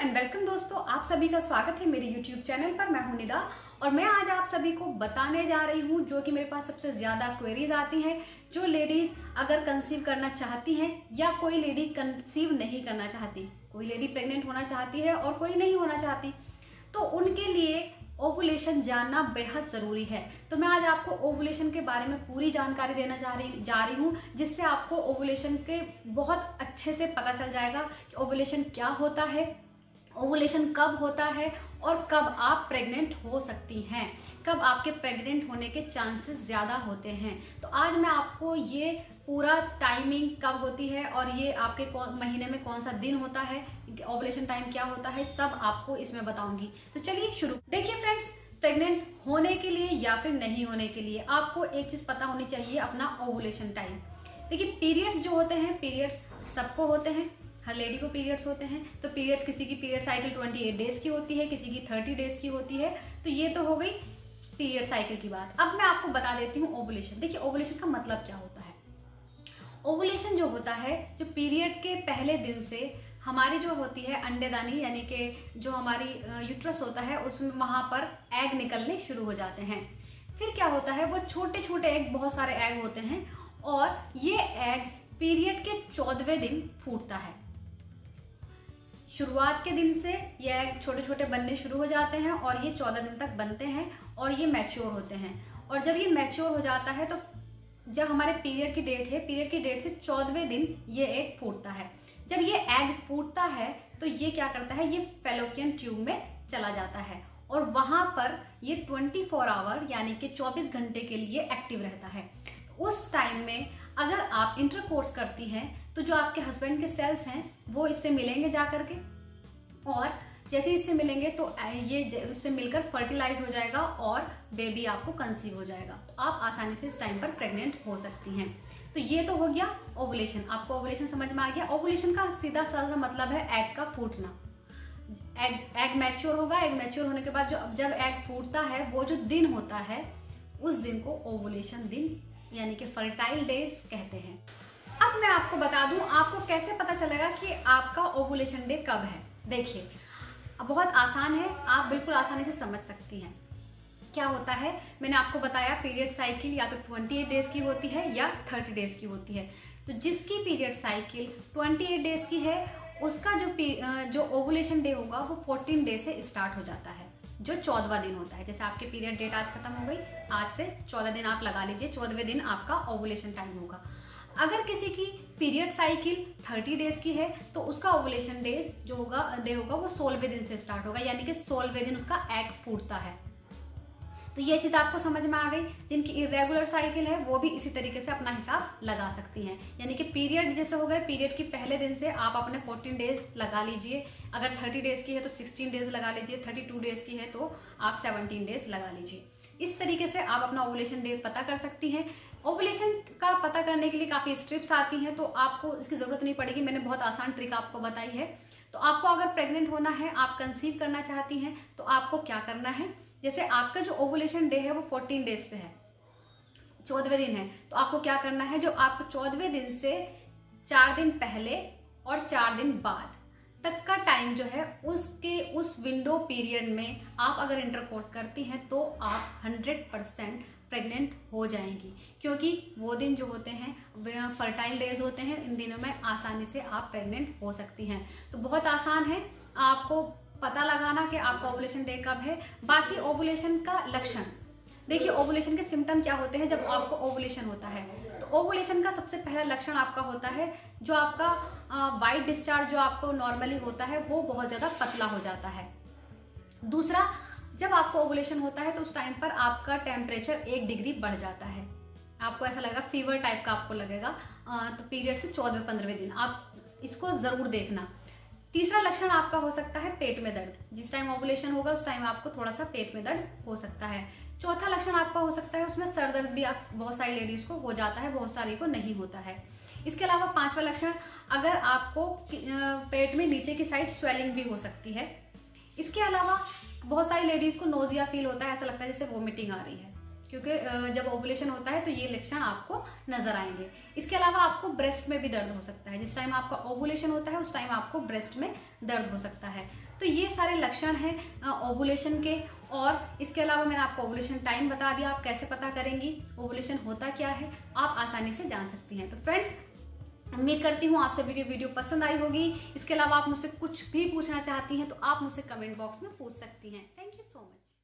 And welcome दोस्तों, आप सभी का स्वागत है मेरे YouTube चैनल पर। मैं हूं निदा और मैं आज आप सभी को बताने जा रही हूं जो कि मेरे पास सबसे ज्यादा क्वेरीज आती हैं। जो लेडीज अगर कंसीव करना चाहती हैं या कोई लेडी कंसीव नहीं करना चाहती, कोई लेडी प्रेग्नेंट होना चाहती है और कोई नहीं होना चाहती, तो उनके लिए ओवुलेशन जानना बेहद जरूरी है। तो मैं आज आपको ओवुलेशन के बारे में पूरी जानकारी देना जा रही हूँ, जिससे आपको ओवुलेशन के बहुत अच्छे से पता चल जाएगा कि ओवुलेशन क्या होता है, ओवुलेशन कब होता है और कब आप प्रेग्नेंट हो सकती हैं, कब आपके प्रेग्नेंट होने के चांसेस ज़्यादा होते हैं। तो आज मैं आपको ये पूरा टाइमिंग कब होती है और ये आपके महीने में कौन सा दिन होता है, ओवुलेशन टाइम क्या होता है, सब आपको इसमें बताऊंगी। तो चलिए शुरू। देखिए फ्रेंड्स, प्रेग्नेंट होने के लिए या फिर नहीं होने के लिए आपको एक चीज़ पता होनी चाहिए, अपना ओवुलेशन टाइम। देखिए पीरियड्स जो होते हैं, पीरियड्स सबको होते हैं, हर लेडी को पीरियड्स होते हैं। तो पीरियड्स, किसी की पीरियड साइकिल 28 डेज की होती है, किसी की 30 डेज की होती है। तो ये तो हो गई पीरियड साइकिल की बात। अब मैं आपको बता देती हूँ ओवुलेशन। देखिए ओवुलेशन का मतलब क्या होता है। ओवुलेशन जो होता है, जो पीरियड के पहले दिन से हमारी जो होती है अंडेदानी, यानी कि जो हमारी यूट्रस होता है, उसमें वहाँ पर एग निकलने शुरू हो जाते हैं। फिर क्या होता है, वो छोटे छोटे एग, बहुत सारे एग होते हैं और ये एग पीरियड के 14वें दिन फूटता है। शुरुआत के दिन से ये एग छोटे छोटे बनने शुरू हो जाते हैं और ये 14 दिन तक बनते हैं और ये मैच्योर होते हैं। और जब ये मैच्योर हो जाता है तो जब हमारे पीरियड की डेट है, पीरियड की डेट से 14वें दिन ये एग फूटता है। जब ये एग फूटता है तो ये क्या करता है, ये फैलोपियन ट्यूब में चला जाता है और वहां पर ये 24 आवर यानी कि 24 घंटे के लिए एक्टिव रहता है। उस टाइम में अगर आप इंटरकोर्स करती हैं तो जो आपके हस्बैंड के सेल्स हैं वो इससे मिलेंगे जा करके, और जैसे इससे मिलेंगे तो ये उससे मिलकर फर्टिलाइज हो जाएगा और बेबी आपको कंसीव हो जाएगा। तो आप आसानी से इस टाइम पर प्रेग्नेंट हो सकती हैं। तो ये तो हो गया ओवुलेशन। आपको ओवुलेशन समझ में आ गया। ओवुलेशन का सीधा साधा मतलब है एग का फूटना। एग मैच्योर होगा। एग मैच्योर होने के बाद जब एग फूटता है, वो जो दिन होता है उस दिन को ओवुलेशन दिन यानी कि फर्टाइल डेज कहते हैं। अब मैं आपको बता दूं, आपको कैसे पता चलेगा कि आपका ओवुलेशन डे कब है। देखिए बहुत आसान है, आप बिल्कुल आसानी से समझ सकती हैं। क्या होता है, मैंने आपको बताया पीरियड साइकिल या तो 28 डेज की होती है या 30 डेज की होती है। तो जिसकी पीरियड साइकिल 28 डेज की है, उसका जो ओवुलेशन डे होगा वो 14 डे से स्टार्ट हो जाता है, जो 14वां दिन होता है। जैसे आपके पीरियड डेट आज खत्म हो गई, आज से 14 दिन आप लगा लीजिए, 14वें दिन आपका ओवुलेशन टाइम होगा। अगर किसी की पीरियड साइकिल 30 डेज की है तो उसका ओवुलेशन डे होगा वो 16वें दिन से स्टार्ट होगा, यानी कि 16वें दिन उसका एग फूटता है। तो ये चीज आपको समझ में आ गई। जिनकी इरेगुलर साइकिल है वो भी इसी तरीके से अपना हिसाब लगा सकती हैं। यानी कि पीरियड जैसे हो गए, पीरियड के पहले दिन से आप अपने 14 डेज लगा लीजिए। अगर 30 डेज की है तो 16 डेज लगा लीजिए, 32 डेज की है तो आप 17 डेज लगा लीजिए। इस तरीके से आप अपना ओवुलेशन डे पता कर सकती हैं। ओवुलेशन का पता करने के लिए काफी स्ट्रिप्स आती हैं, तो आपको इसकी जरूरत नहीं पड़ेगी। मैंने बहुत आसान ट्रिक आपको बताई है। तो आपको अगर प्रेग्नेंट होना है, आप कंसीव करना चाहती हैं, तो आपको क्या करना है, जैसे आपका जो ओवुलेशन डे है वो 14 डेज पे है, 14वें दिन है, तो आपको क्या करना है, जो आपको 14वें दिन से 4 दिन पहले और 4 दिन बाद तक का टाइम जो है, उस विंडो पीरियड में आप अगर इंटरकोर्स करती हैं तो आप 100% प्रेग्नेंट हो जाएंगी। क्योंकि वो दिन जो होते हैं फर्टाइल डेज होते हैं, इन दिनों में आसानी से आप प्रेग्नेंट हो सकती हैं। तो बहुत आसान है आपको पता लगाना कि आपका ओवुलेशन डे कब है। बाकी ओवुलेशन का लक्षण, देखिए ओवुलेशन के सिम्टम क्या होते हैं जब आपको ओवुलेशन होता है। तो ओवुलेशन का सबसे पहला लक्षण आपका होता है, जो आपका वाइट डिस्चार्ज जो आपको नॉर्मली होता है वो बहुत ज्यादा पतला हो जाता है। दूसरा, जब आपको ओवुलेशन होता है तो उस टाइम पर आपका टेम्परेचर 1 डिग्री बढ़ जाता है। आपको ऐसा लगेगा, फीवर टाइप का आपको लगेगा। तो पीरियड से 14वें-15वें दिन आप इसको जरूर देखना। तीसरा लक्षण आपका हो सकता है पेट में दर्द। जिस टाइम ओवुलेशन होगा उस टाइम आपको थोड़ा सा पेट में दर्द हो सकता है। चौथा लक्षण आपका हो सकता है, उसमें सर दर्द भी बहुत सारी लेडीज को हो जाता है, बहुत सारी को नहीं होता है। इसके अलावा 5वां लक्षण, अगर आपको पेट में नीचे की साइड स्वेलिंग भी हो सकती है। इसके अलावा बहुत सारी लेडीज को नोजिया फील होता है, ऐसा लगता है जैसे वोमिटिंग आ रही है। क्योंकि जब ओवुलेशन होता है तो ये लक्षण आपको नजर आएंगे। इसके अलावा आपको ब्रेस्ट में भी दर्द हो सकता है। जिस टाइम आपका ओवुलेशन होता है उस टाइम आपको ब्रेस्ट में दर्द हो सकता है। तो ये सारे लक्षण हैं ओवुलेशन के। और इसके अलावा मैंने आपको ओवुलेशन टाइम बता दिया, आप कैसे पता करेंगी ओवुलेशन होता क्या है, आप आसानी से जान सकती हैं। तो फ्रेंड्स, उम्मीद करती हूँ आप सभी को वीडियो पसंद आई होगी। इसके अलावा आप मुझसे कुछ भी पूछना चाहती हैं तो आप मुझसे कमेंट बॉक्स में पूछ सकती हैं। Thank you so much.